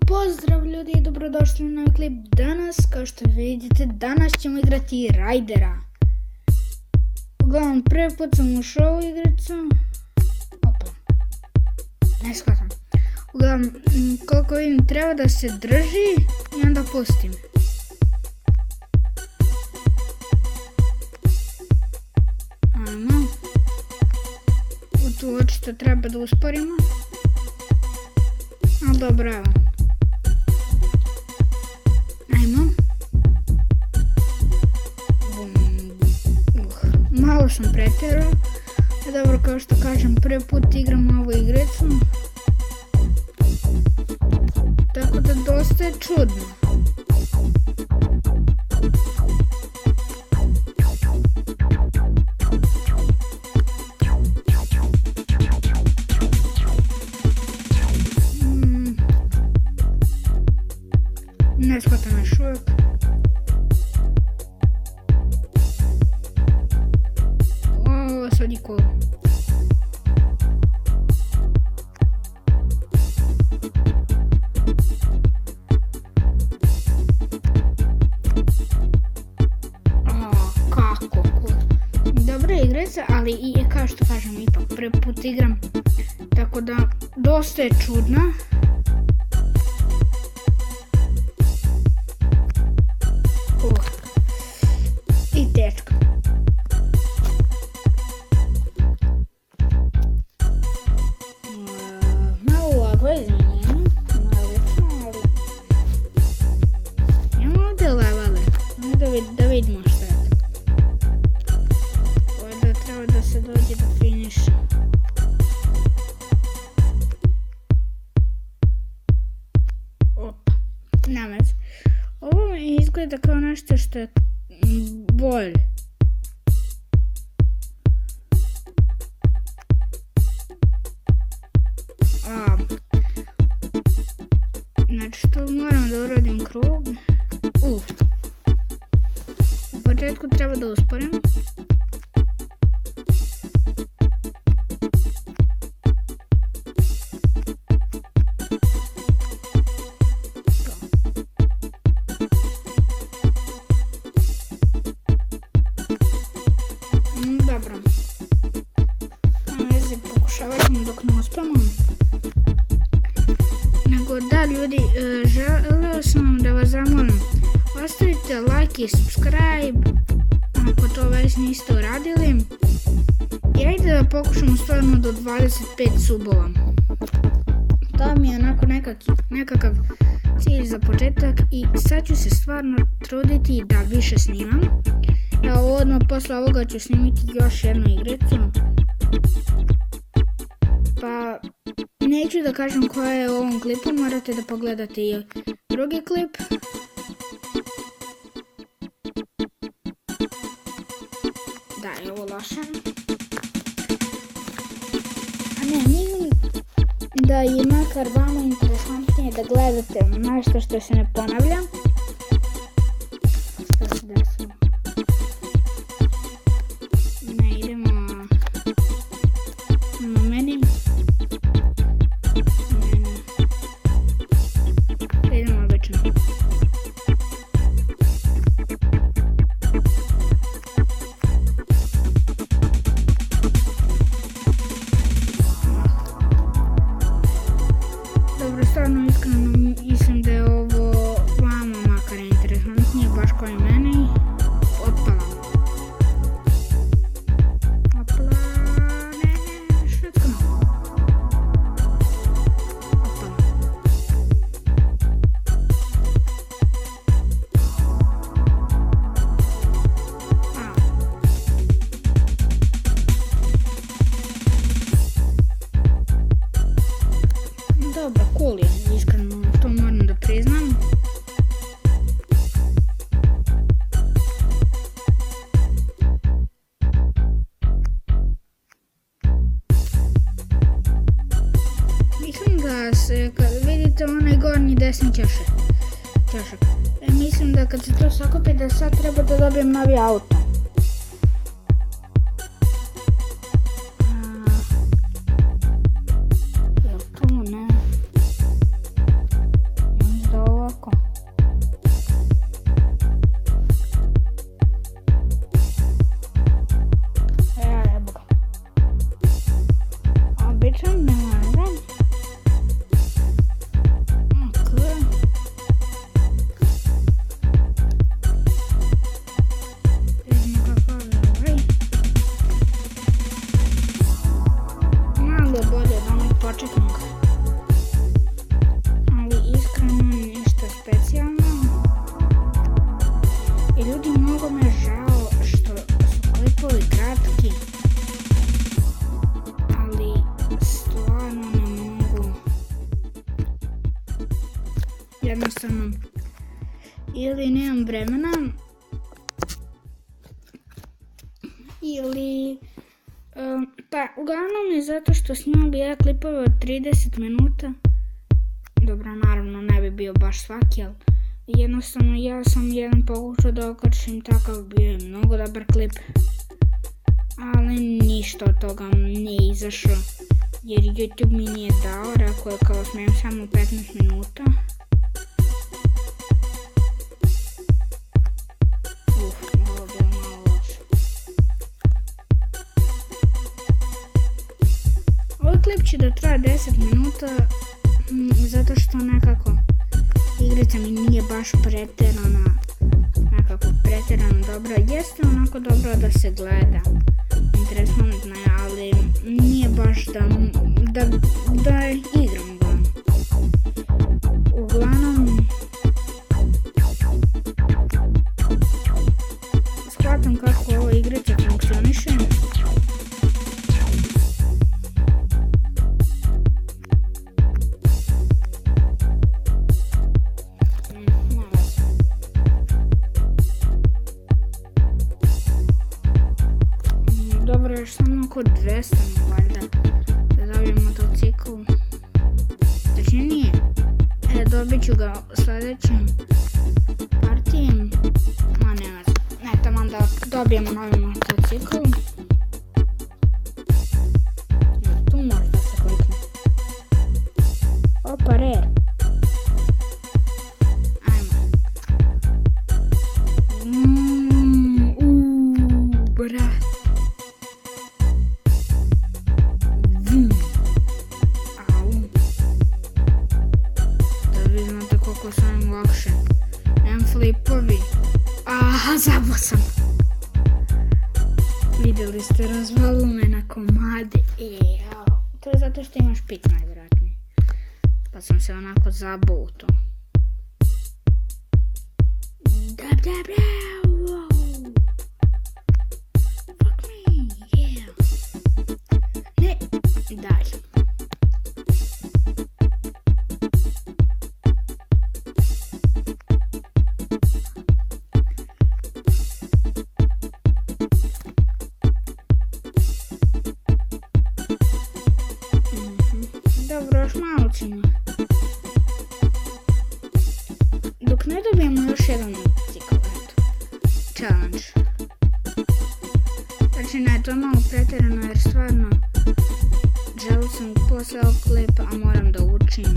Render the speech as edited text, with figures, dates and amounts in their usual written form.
Pozdrav ljudi i dobrodošli na novi klip. Danas, kao što vidite, danas ćemo igrati Raidera. Uglavnom, prvi put sam ušao u igricu. Opa, ne shvatam. Uglavnom, koliko vidim, treba da se drži i onda pustim. Ajmo. Tu očito treba da usporimo. Ali dobro, evo. Ajmo. Malo sam pretjerao. Dobro, kao što kažem, prvi put igram ovu igricu. Tako da dosta je čudno. Ne shvatam još uvijek. O, sad je cool. Kako cool. Dobra igrica, ali i kao što kažem, ipak prvi put igram. Tako da, dosta je čudna. I teško. Malo ovako izvinjeno. Ali imamo ovdje levele. Da vidimo što je to. Ovdje treba da se dođe do finiša. Opa, namaz. Ovo mi izgleda kao nešto što je bolje. Znači što moram da uradim krug. U početku treba da usporim. Dobro. Pokušavat ćemo dok ne uspemo. Nego da ljudi, želeo sam da vas zamolim, ostavite like i subscribe ako to već niste uradili. I ajde da pokušamo stvarno do 25 subova. To mi je onako nekakav cilj za početak i sad ću se stvarno truditi da više snimam. Evo odmah posle ovoga ću snimiti još jednu igricu. Pa neću da kažem koja je u ovom klipu, morate da pogledate i drugi klip. Da, je ovo loše. A ne, mislim da je makar vama interesantnije da gledate nešto što se ne ponavlja. Što se desilo? Ne, idemo na meni. Idemo obično. Dobro, stvarno iskreno mislim da je ovo vama makar interesantnije, baš kao i meni. Otpala. Opala, ne, šutko. Opala. Dobro, cool je, iskreno, to moram da priznam. Mislim da se, kad vidite onaj gornji desni ćošak, mislim da kad se to sakupi da sad treba da dobijem novi auto. Jel tu ne? jednostavno ili nemam vremena ili pa uglavnom je zato što snimam bi ja klipove od 30 minuta. Dobro, naravno ne bi bio baš svaki, ali jednostavno ja sam jedan pokušao da okačim takav, bio je mnogo dobar klip, ali ništa od toga nije izašao jer YouTube mi nije dao, rekao je kao smijem samo 15 minuta. Ovo bilo malo loše. Ovaj klip će da traje 10 minuta zato što nekako igrica mi nije baš pretjerana, nekako pretjerano dobra. Jeste onako dobro da se gleda, interesantna je, ali nije baš da igram ga. Uglavnom, shvatam kako ova igrica funkcioniše. Dobro, još samo oko 200 valjda da dobijem motocikl. Znači nije. Dobit ću ga u sljedećem partiji. Ma nema, ne tamo da dobijemo novi motocikl. Tu može da se klikne. Opa, rare. Ajmo. Brat. Flipovi. Aha, zabao sam. Vidjeli ste, razvalilo me na komade. To je zato što imaš pit najvjerojatnije. Pa sam se onako zabao u to. Fuck me, yeah. Ne, daj. Dobro, još malo ćemo. Dok ne dobijemo još jedan motocikl, eto. Challenge. Znači ne, to je malo pretjerano jer stvarno želio sam poslao klip, a moram da učim.